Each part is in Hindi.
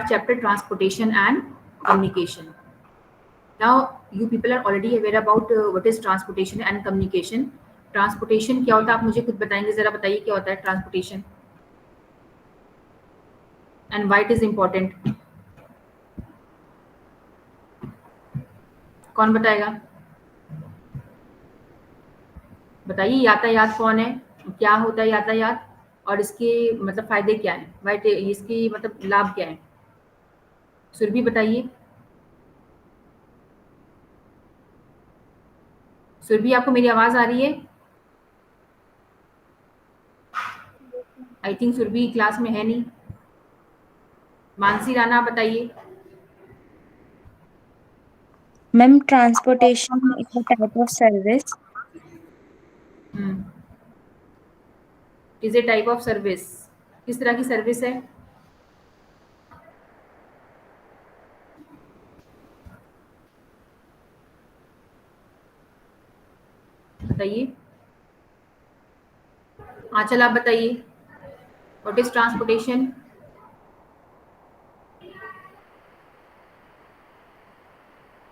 chapter transportation and communication. Now you people are already aware about what is transportation and communication. Transportation क्या होता है आप मुझे खुद बताएंगे, जरा बताइए क्या होता है transportation and why it is important. कौन बताएगा? बताइए यातायात कौन है, क्या होता है यातायात और इसके मतलब फायदे क्या हैं, वाइट इसकी मतलब लाभ क्या है? सुरभि बताइए। सुरभि आपको मेरी आवाज आ रही है? आई थिंक सुरभि क्लास में है नहीं। मानसी राणा बताइए। Ma'am transportation is a type of service is a type of service. किस तरह की सर्विस है? बताइए। आंचल आप बताइए, व्हाट इज ट्रांसपोर्टेशन?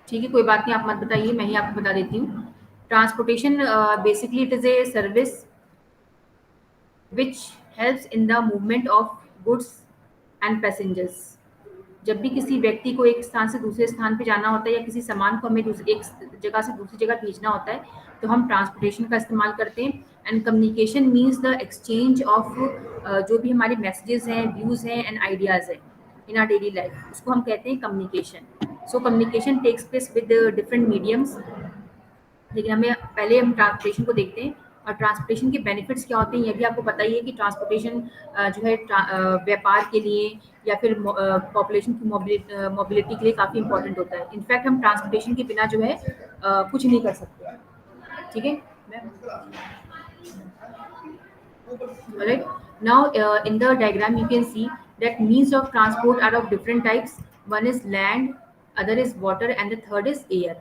ठीक है, कोई बात नहीं, आप मत बताइए, मैं ही आपको बता देती हूँ। Transportation basically it is a service which helps in the movement of goods and passengers. जब भी किसी व्यक्ति को एक स्थान से दूसरे स्थान पे जाना होता है या किसी सामान को हमें एक जगह से दूसरी जगह भेजना होता है तो हम ट्रांसपोर्टेशन का इस्तेमाल करते हैं। And communication means the exchange of जो भी हमारे मैसेजेस हैं, व्यूज़ हैं एंड आइडियाज़ हैं इन आर डेली लाइफ, उसको हम कहते हैं communication. So communication takes place with different mediums, लेकिन हम ट्रांसपोर्टेशन को देखते हैं और ट्रांसपोर्टेशन के बेनिफिट्स क्या होते हैं ये भी आपको पता ही है कि ट्रांसपोर्टेशन जो है व्यापार के लिए या फिर पॉपुलेशन की मोबिलिटी के लिए काफ़ी इंपॉर्टेंट होता है। इनफैक्ट हम ट्रांसपोर्टेशन के बिना जो है कुछ नहीं कर सकते। ठीक है, alright. Now in the diagram you can see that means of transport are of different types. One is land, other is water and the third is air.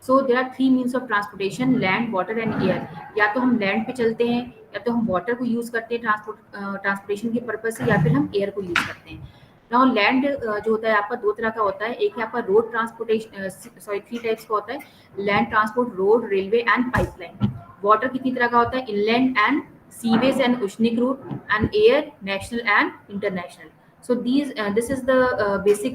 So there are three means of transportation: land, water and air. या तो हम लैंड पे चलते हैं या तो हम वाटर को यूज करते हैं ट्रांसपोर्टेशन के पर्पज से, या फिर हम एयर को यूज करते हैं। नाउ लैंड जो होता है आपका दो तरह का होता है, एक है आपका road transportation, sorry three types का होता है: land transport, road, railway and pipeline. Water कितनी तरह का होता है: inland and seaways and oceanic route, and air, national and international. So this is the basic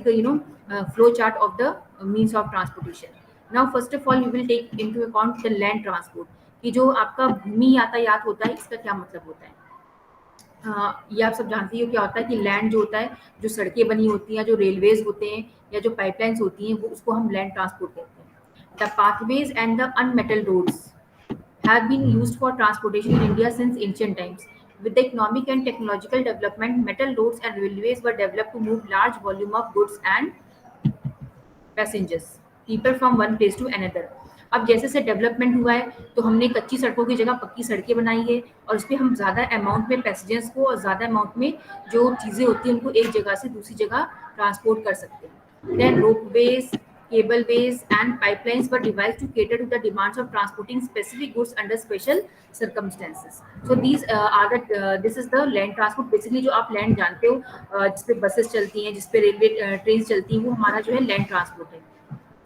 flow chart of the means of transportation. Now first of all we will take into account the land transport, कि जो आपका भूमि यातायात होता है इसका क्या मतलब होता है। ये आप सब जानते हो क्या होता है कि लैंड जो होता है, जो सड़कें बनी होती हैं, जो रेलवेज होते हैं या जो पाइपलाइंस होती हैं, वो उसको हम लैंड ट्रांसपोर्ट कहते हैं। The pathways and the unmetalled roads have been used for transportation in India since ancient times. With the economic and technological development, metal roads and railways were developed to move large volume of goods and passengers, people from one place to another. अब जैसे से डेवलपमेंट हुआ है तो हमने कच्ची सड़कों की जगह पक्की सड़कें बनाई है और उस पर हम ज़्यादा अमाउंट में पैसेंजर्स को और ज़्यादा अमाउंट में जो चीज़ें होती हैं उनको एक जगह से दूसरी जगह ट्रांसपोर्ट कर सकते हैं। Then ropeways, cableways and pipelines were devised to cater to the demands of transporting specific goods under special circumstances. So these are the this is the land transport. Basically जो आप land जानते हो, जिस पे बसेस चलती हैं, जिस पे रेलवे ट्रेन चलती हैं, वो हमारा जो है लैंड ट्रांसपोर्ट है।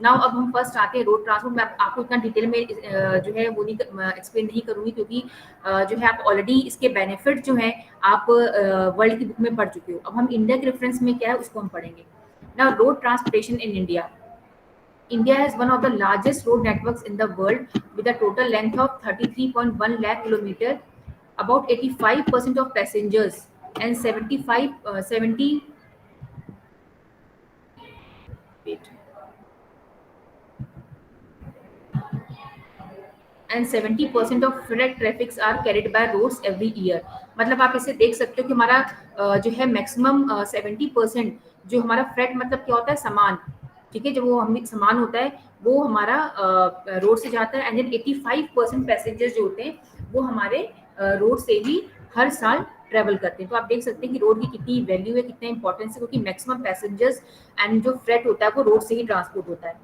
नाउ अब हम फर्स्ट आते हैं रोड ट्रांसपोर्ट। मैं आपको इतना डिटेल में जो है वो नहीं एक्सप्लेन नहीं करूँगी, क्योंकि जो है आप ऑलरेडी इसके बेनिफिट जो है आप वर्ल्ड की बुक में पढ़ चुके हो। अब हम इंडिया के रेफरेंस में क्या है उसको हम पढ़ेंगे। Now road transportation in India. India has one of the largest road networks in the world with a total length of 33.1 lakh kilometer. About 85% of passengers and 70% of freight traffics are carried by roads every year. मतलब आप इसे देख सकते हो कि हमारा जो है मैक्सिमम 70% जो हमारा फ्रेट मतलब क्या होता है, सामान, ठीक है, जो वो हम सामान होता है वो हमारा रोड से जाता है। एंड देन 85% पैसेंजर्स जो होते हैं वो हमारे रोड से ही हर साल ट्रेवल करते हैं। तो आप देख सकते हैं कि रोड की कितनी वैल्यू है, कितना इंपॉर्टेंस है, क्योंकि मैक्सिमम पैसेंजर्स एंड जो फ्रेट होता है वो रोड से ही ट्रांसपोर्ट होता है।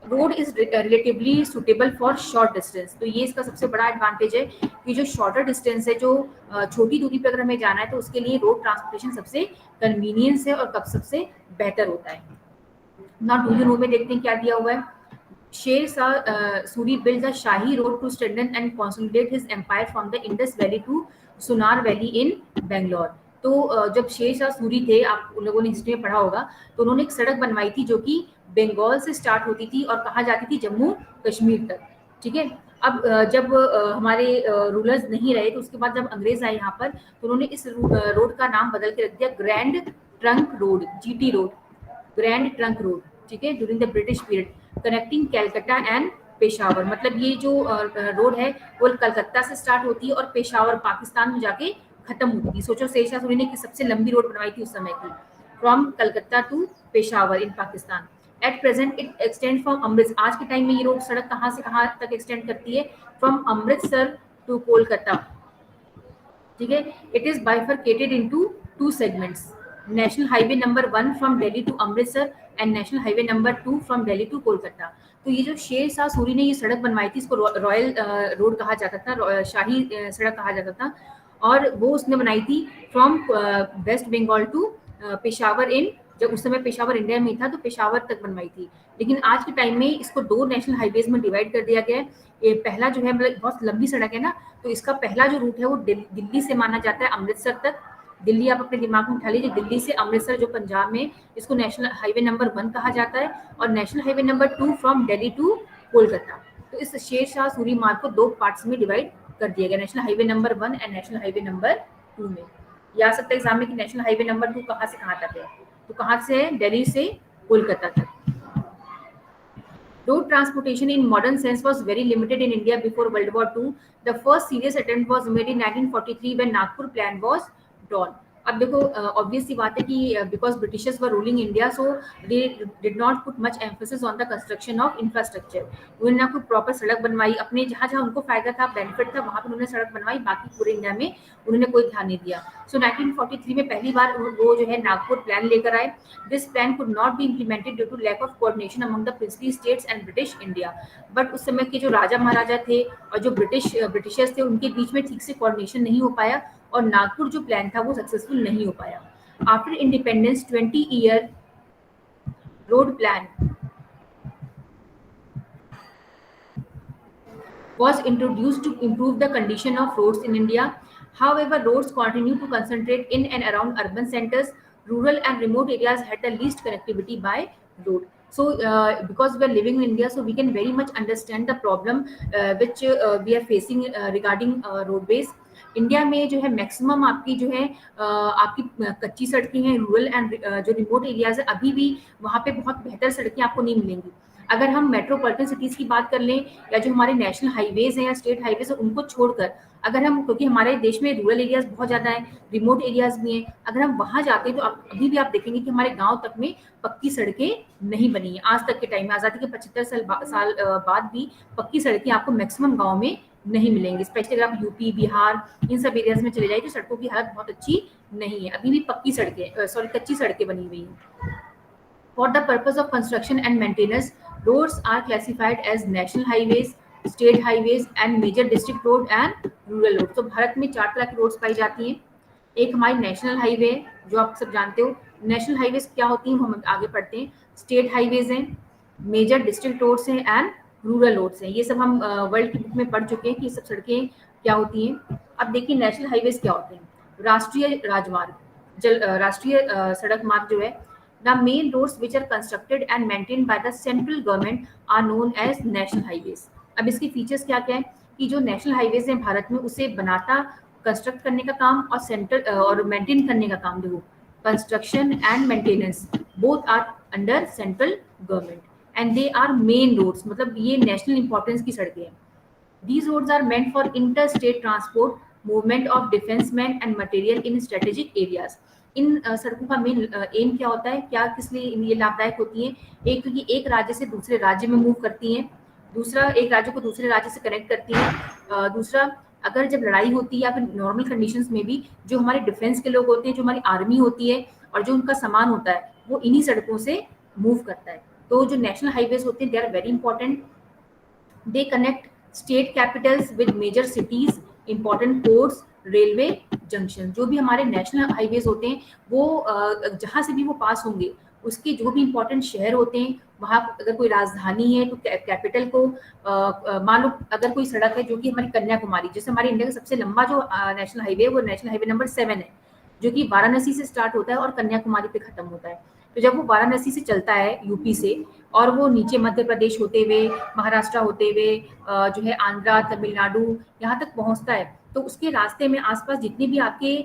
Road is relatively suitable for short distance. तो ये इसका सबसे बड़ा एडवांटेज है कि जो शॉर्टर डिस्टेंस है, जो छोटी दूरी पर अगर हमें जाना है, तो उसके लिए रोड ट्रांसपोर्टेशन सबसे कन्वीनियंस है और कब सबसे बेहतर होता है। ना डू यू नो में देखते हैं क्या दिया हुआ है। Sher Shah Suri built the Shahi road to strengthen and consolidate his empire from the Indus Valley to सुनार वैली इन बेंगलोर। तो जब शेर शाह सूरी थे, आप उन लोगों ने हिस्ट्री में पढ़ा होगा, तो उन्होंने एक सड़क बनवाई थी जो कि बंगाल से स्टार्ट होती थी और कहाँ जाती थी, जम्मू कश्मीर तक। ठीक है। अब जब हमारे रूलर्स नहीं रहे, तो उसके बाद जब अंग्रेज आए यहाँ पर, तो उन्होंने इस रोड का नाम बदल के रख दिया grand trunk road, GT road, grand trunk road. ठीक है, during the British period connecting Calcutta and Peshawar. मतलब ये जो रोड है वो कलकत्ता से स्टार्ट होती है और पेशावर पाकिस्तान में जाके खत्म होती थी। सोचो शेर शाह सूरी ने कि सबसे लंबी रोड बनवाई थी उस समय की, from Calcutta to Peshawar in Pakistan. At present it extend from Amritsar. आज के टाइम में ये रोड सड़क कहाँ से कहाँ तक एक्सटेंड करती है, फ्रॉम अमृतसर टू कोलकाता। ठीक है। It is bifurcated into two segments, national highway number 1 from Delhi to Amritsar and national highway number 2 from Delhi to Kolkata. तो ये जो शेर शाह सूरी ने ये सड़क बनवाई थी, इसको रॉयल रोड कहा जाता था, शाही सड़क कहा जाता था, और वो उसने बनाई थी from West Bengal to Peshawar in, जब उस समय पेशावर इंडिया में ही था, तो पेशावर तक बनवाई थी। लेकिन आज के टाइम में इसको दो नेशनल हाईवेज में डिवाइड कर दिया गया है। ये पहला जो है, मतलब बहुत लंबी सड़क है ना, तो इसका पहला जो रूट है वो दिल्ली से माना जाता है अमृतसर तक। दिल्ली आप अपने दिमाग में उठा लीजिए, दिल्ली से अमृतसर जो पंजाब में, इसको नेशनल हाईवे नंबर 1 कहा जाता है, और national highway number 2 from Delhi to Kolkata. तो इस शेर शाह सूरी मार्ग को दो पार्ट्स में डिवाइड कर दिया गया, national highway number 1 and national highway number 2 में। ये आ सकता है एग्जाम में कि नेशनल हाईवे नंबर 2 कहाँ से कहाँ तक है, तो कहाँ से है, दिल्ली से कोलकाता तक। Road transportation in modern sense was very limited in India before World War II. The first serious attempt was made in 1943 when Nagpur plan was drawn. अब देखो, ऑब्वियस सी बात है कि because Britishers were ruling India, so they did not put much emphasis on the construction of infrastructure. उन्होंने ना कोई प्रॉपर सड़क बनवाई, अपने जहाँ जहाँ उनको फायदा था, बेनिफिट था, वहाँ पर उन्होंने सड़क बनवाई, बाकी पूरे इंडिया में उन्होंने कोई ध्यान नहीं दिया। सो 1943 में पहली बार वो जो है नागपुर प्लान लेकर आए। This plan could not be implemented due to lack of coordination among the princely states and British India. But उस समय के जो राजा महाराजा थे और जो ब्रिटिशर्स थे, उनके बीच में ठीक से कोऑर्डिनेशन नहीं हो पाया, और नागपुर जो प्लान था वो सक्सेसफुल नहीं हो पाया। After independence 20-year road plan was introduced to improve the condition of roads in India. However, roads continue to concentrate in and around urban centers. Rural and remote areas had the least connectivity by road. So, because we are living in India, so we can very much understand the problem which we are facing regarding roadways. India में जो है मैक्सिमम आपकी जो है आपकी कच्ची सड़कें हैं, रूरल एंड जो रिमोट एरियाज है, अभी भी वहाँ पे बहुत बेहतर सड़कें आपको नहीं मिलेंगी। अगर हम मेट्रोपॉलिटन सिटीज़ की बात कर लें, या जो हमारे नेशनल हाईवेज़ हैं या स्टेट हाईवेज़ हैं, उनको छोड़कर अगर हम, क्योंकि हमारे देश में रूरल एरियाज़ बहुत ज़्यादा हैं, रिमोट एरियाज़ भी हैं, अगर हम वहाँ जाते हैं तो अभी भी आप देखेंगे कि हमारे गाँव तक में पक्की सड़कें नहीं बनी हैं। आज तक के टाइम में, आज़ादी के 75 साल बाद भी पक्की सड़कें आपको मैक्सिमम गाँव में नहीं मिलेंगी। स्पेशली अगर आप यूपी, बिहार, इन सब एरियाज़ में चले जाइए, तो सड़कों की हालत बहुत अच्छी नहीं है, अभी भी पक्की सड़कें, कच्ची सड़कें बनी हुई हैं। For the purpose of construction and maintenance, roads are classified as national highways, state highways and major district road and rural road. तो भारत में 4 तरह की रोड्स पाई जाती हैं। एक हमारी नेशनल हाईवे है, जो आप सब जानते हो। नेशनल हाईवेज क्या होती हैं, हम आगे पढ़ते हैं। स्टेट हाईवेज हैं, मेजर डिस्ट्रिक्ट रोड्स हैं एंड रूरल रोड्स हैं। ये सब हम वर्ल्ड की बुक में पढ़ चुके हैं कि ये सब सड़कें क्या होती हैं। अब देखिए नेशनल हाईवेज क्या होते हैं। राष्ट्रीय राजमार्ग, राष्ट्रीय सड़क मार्ग जो है, the main roads which are constructed and maintained by the central government are known as national highways. अब इसके फीचर्स क्या क्या है कि जो नेशनल हाईवेज हैं भारत में, उसे बनाता, कंस्ट्रक्ट करने का काम और सेंट्रल और मेंटेन करने का काम, देखो construction and maintenance both are under central government and they are main roads, मतलब ये नेशनल इंपॉर्टेंस की सड़कें हैं। These roads are meant for interstate transport, movement of defense men and material in strategic areas. इन सड़कों का मेन एम क्या होता है, क्या किस लिए ये लाभदायक होती हैं? एक तो ये एक राज्य से दूसरे राज्य में मूव करती हैं, दूसरा एक राज्य को दूसरे राज्य से कनेक्ट करती हैं, दूसरा अगर जब लड़ाई होती है या फिर नॉर्मल कंडीशंस में भी जो हमारे डिफेंस के लोग होते हैं, जो हमारी आर्मी होती है और जो उनका सामान होता है, वो इन्हीं सड़कों से मूव करता है। तो जो नेशनल हाईवेज होते हैं they are very important. They connect state capitals with major cities, important ports, railway junction. जो भी हमारे नेशनल हाईवेज होते हैं वो जहाँ से भी वो पास होंगे उसके जो भी इंपॉर्टेंट शहर होते हैं वहाँ अगर कोई राजधानी है तो कैपिटल को मान लो अगर कोई सड़क है जो कि हमारी कन्याकुमारी, जैसे हमारे इंडिया का सबसे लंबा जो नेशनल हाईवे वो नेशनल हाईवे नंबर 7 है जो कि वाराणसी से स्टार्ट होता है और कन्याकुमारी पे खत्म होता है. तो जब वो वाराणसी से चलता है यूपी से और वो नीचे मध्य प्रदेश होते हुए महाराष्ट्र होते हुए जो है आंध्रा तमिलनाडु यहाँ तक पहुँचता है, तो उसके रास्ते में आसपास जितनी भी आपके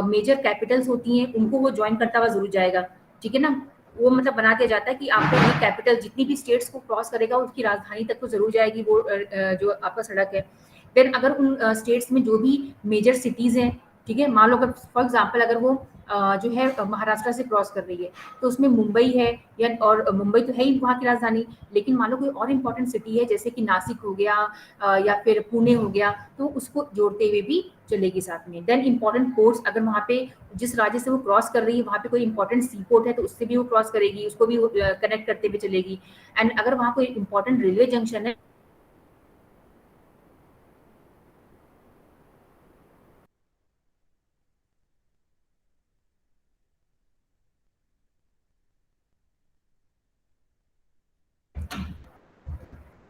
मेजर कैपिटल्स होती हैं उनको वो ज्वाइन करता हुआ जरूर जाएगा. ठीक है ना. वो मतलब बना दिया जाता है कि आपको ये कैपिटल जितनी भी स्टेट्स को क्रॉस करेगा उसकी राजधानी तक तो जरूर जाएगी वो जो आपका सड़क है. देन अगर उन स्टेट्स में जो भी मेजर सिटीज हैं, ठीक है, मान लो अगर फॉर एग्जांपल अगर वो जो है महाराष्ट्र से क्रॉस कर रही है तो उसमें मुंबई है या और मुंबई तो है ही वहाँ की राजधानी, लेकिन मान लो कोई और इम्पोर्टेंट सिटी है जैसे कि नासिक हो गया या फिर पुणे हो गया तो उसको जोड़ते हुए भी चलेगी साथ में. देन इंपॉर्टेंट पोर्ट्स, अगर वहाँ पे जिस राज्य से वो क्रॉस कर रही है वहाँ पे कोई इंपॉर्टेंट सी पोर्ट है तो उससे भी वो क्रॉस करेगी, उसको भी कनेक्ट करते हुए चलेगी. एंड अगर वहाँ कोई इंपॉर्टेंट रेलवे जंक्शन है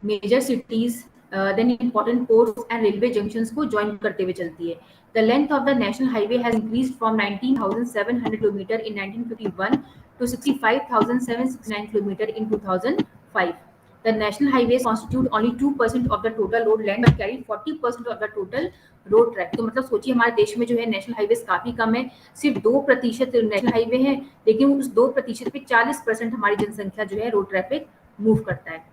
major cities then important ports and railway junctions को ज्वाइन करते हुए चलती है. The length of the national highway has increased from 19,700 kilometre in 1951 to 65,769 kilometer in 2005. The national highways constitute only 2% of the total road length but carry 40% of the total road track. तो मतलब सोचिए हमारे देश में जो है नेशनल हाईवेज काफी कम है, सिर्फ 2% नेशनल हाईवे है, लेकिन उस 2% पे 40% हमारी जनसंख्या जो है रोड ट्रैफिक मूव करता है.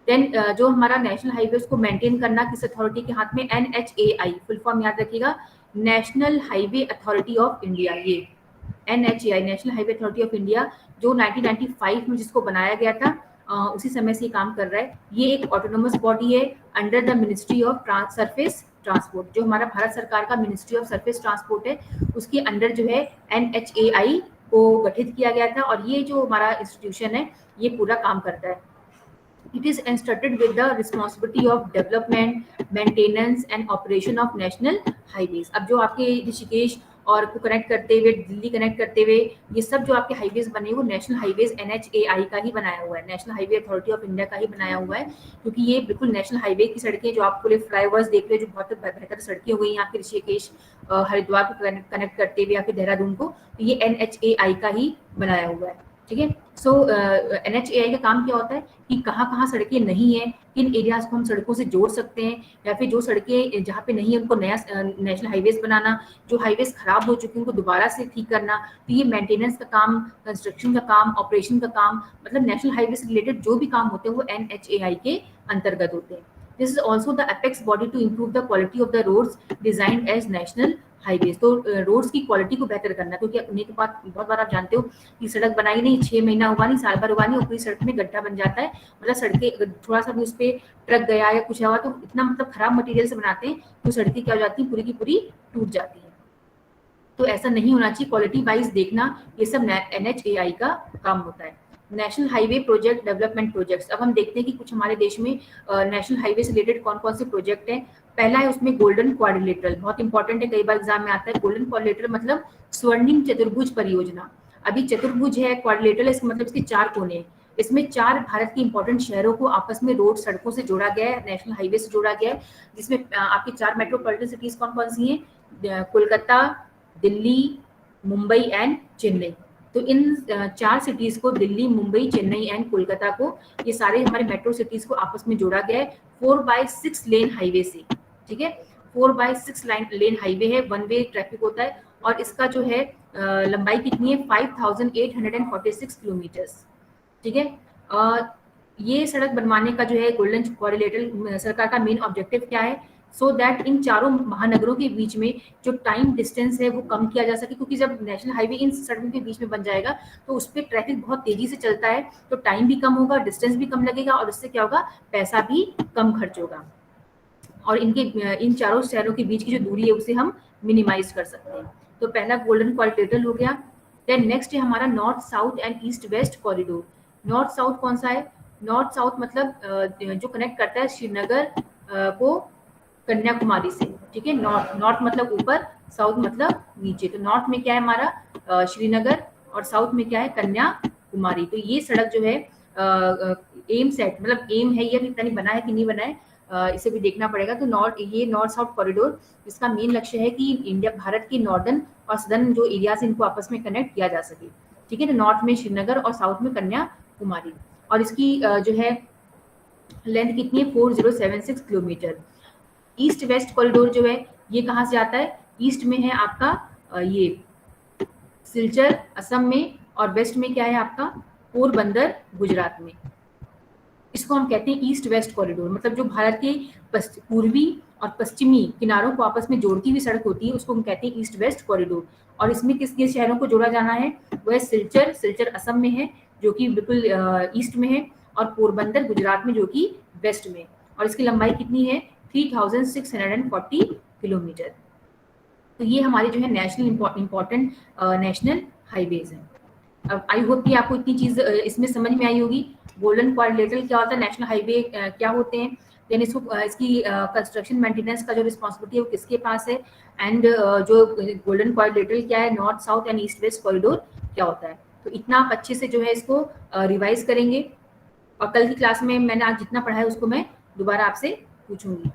देन जो हमारा नेशनल हाईवे उसको मेंटेन करना किस अथॉरिटी के हाथ में, NHAI फुल फॉर्म याद रखिएगा, national highway authority of India. ये NHAI national highway authority of India जो 1995 में जिसको बनाया गया था उसी समय से ये काम कर रहा है. ये एक ऑटोनोमस बॉडी है under the ministry of surface transport. जो हमारा भारत सरकार का मिनिस्ट्री ऑफ सरफेस ट्रांसपोर्ट है उसके अंडर जो है NHAI को गठित किया गया था और ये जो हमारा इंस्टीट्यूशन है ये पूरा काम करता है. It is entrusted with the responsibility of development, maintenance and operation of national highways. अब जो आपके ऋषिकेश और को कनेक्ट करते हुए दिल्ली कनेक्ट करते हुए ये सब जो आपके हाईवेज बने वो नेशनल हाईवेज NHAI का ही बनाया हुआ है, national highway authority of India का ही बनाया हुआ है, क्योंकि ये बिल्कुल नेशनल हाईवे की सड़कें जो आपको फ्लाईओवर्स देख रहे हो जो बहुत बेहतर सड़कें हो गई हैं आपके ऋषिकेश हरिद्वार को कनेक्ट करते हुए या फिर देहरादून को, तो ये NHAI का ही बनाया हुआ है. ठीक है. सो NHAI का काम क्या होता है कि कहाँ कहाँ सड़कें नहीं है, किन एरियाज को हम सड़कों से जोड़ सकते हैं, या फिर जो सड़कें जहाँ पे नहीं है उनको नया नेशनल हाईवेज बनाना, जो हाईवेज खराब हो चुके हैं उनको दोबारा से ठीक करना. तो ये मेंटेनेंस का काम, कंस्ट्रक्शन का काम, ऑपरेशन का काम, मतलब नेशनल हाईवे से रिलेटेड जो भी काम होते हैं वो NHAI के अंतर्गत होते हैं. This is also the apex body to improve the quality of the roads designed as national highways. तो रोड्स की क्वालिटी को बेहतर करना, क्योंकि उन्हीं के बाद बहुत बार आप जानते हो कि सड़क बनाई नहीं 6 महीना हुआ नहीं साल भर हुआ नहीं और पूरी सड़क में गड्ढा बन जाता है, मतलब सड़कें थोड़ा सा भी उस पर ट्रक गया या कुछ हुआ तो इतना मतलब खराब मटेरियल से बनाते हैं तो सड़कें क्या हो जाती हैं पूरी की पूरी टूट जाती हैं. तो ऐसा नहीं होना चाहिए, क्वालिटी वाइज देखना ये सब NHAI का काम होता है. National highway project development projects, अब हम देखते हैं कि कुछ हमारे देश में नेशनल हाईवे से रिलेटेड कौन कौन से प्रोजेक्ट हैं. पहला है उसमें गोल्डन क्वाड्रिलेटरल, बहुत इंपॉर्टेंट है, कई बार एग्जाम में आता है. गोल्डन क्वाड्रिलेटरल मतलब स्वर्णिम चतुर्भुज परियोजना. अभी चतुर्भुज है, क्वाड्रिलेटरल इसका मतलब इसके 4 कोने हैं. इसमें 4 भारत के इंपॉर्टेंट शहरों को आपस में रोड सड़कों से जोड़ा गया है, नेशनल हाईवे से जोड़ा गया है, जिसमें आपकी 4 मेट्रोपॉलिटन सिटीज कौन कौन सी हैं, कोलकाता, दिल्ली, मुंबई एंड चेन्नई. तो इन 4 सिटीज को, दिल्ली, मुंबई, चेन्नई एंड कोलकाता को, ये सारे हमारे मेट्रो सिटीज को आपस में जोड़ा गया है 4/6 लेन हाईवे से. ठीक है, 4/6 लेन हाईवे है, 1 वे ट्रैफिक होता है और इसका जो है लंबाई कितनी है 5,846 किलोमीटर्स. ठीक है. ये सड़क बनवाने का जो है गोल्डन क्वाड्रिलेटरल सरकार का मेन ऑब्जेक्टिव क्या है, सो दैट इन चारों महानगरों के बीच में जो टाइम डिस्टेंस है वो कम किया जा सके, क्योंकि जब नेशनल हाईवे इन सड़कों के बीच में बन जाएगा तो उस पर ट्रैफिक बहुत तेजी से चलता है, तो टाइम भी कम होगा, डिस्टेंस भी कम लगेगा और इससे क्या होगा, पैसा भी कम खर्च होगा और इन चारों शहरों के बीच की जो दूरी है उसे हम मिनिमाइज कर सकते हैं. तो पहला गोल्डन क्वाड्रिलेटरल हो गया. देन नेक्स्ट है हमारा north south and east west corridor. North south कौन सा है? नॉर्थ साउथ मतलब जो कनेक्ट करता है श्रीनगर को कन्याकुमारी से, ठीक है। नॉर्थ नॉर्थ मतलब ऊपर, साउथ मतलब नीचे। तो नॉर्थ में क्या है हमारा श्रीनगर, और साउथ में क्या है कन्याकुमारी। तो ये सड़क जो है एम सेट मतलब एम है, ये अभी पता नहीं बना है कि नहीं बना है, इसे भी देखना पड़ेगा। तो ये नॉर्थ साउथ कॉरिडोर, इसका मेन लक्ष्य है कि इंडिया भारत के नॉर्दर्न और सदर्न जो एरियाज इनको आपस में कनेक्ट किया जा सके, ठीक है। तो नॉर्थ में श्रीनगर और साउथ में कन्याकुमारी, और इसकी जो है लेंथ कितनी है 4076 किलोमीटर। ईस्ट वेस्ट कॉरिडोर जो है ये कहाँ से आता है? ईस्ट में है आपका ये सिलचर असम में, और वेस्ट में क्या है आपका पोरबंदर गुजरात में। इसको हम कहते हैं ईस्ट वेस्ट कॉरिडोर, मतलब जो भारत के पूर्वी और पश्चिमी किनारों को आपस में जोड़ती हुई सड़क होती है उसको हम कहते हैं ईस्ट वेस्ट कॉरिडोर। और इसमें किस किस शहरों को जोड़ा जाना है? वह सिलचर, सिलचर असम में है जो कि बिल्कुल ईस्ट में है, और पोरबंदर गुजरात में जो कि वेस्ट में। और इसकी लंबाई कितनी है? 3640 किलोमीटर। तो ये हमारे जो है नेशनल इम्पोर्टेंट नेशनल हाईवेज हैं। अब आई होप कि आपको इतनी चीज इसमें समझ में आई होगी। गोल्डन क्वाड्रिलेटरल क्या होता है, नेशनल हाईवे क्या होते हैं, देन इसको इसकी कंस्ट्रक्शन मेंटेनेंस का जो रिस्पॉन्सिबिलिटी है वो किसके पास है, एंड जो गोल्डन क्वाड्रिलेटरल क्या है, north south and east west corridor क्या होता है। तो इतना आप अच्छे से जो है इसको रिवाइज करेंगे, और कल की क्लास में मैंने आज जितना पढ़ा है उसको मैं दोबारा आपसे पूछूंगी।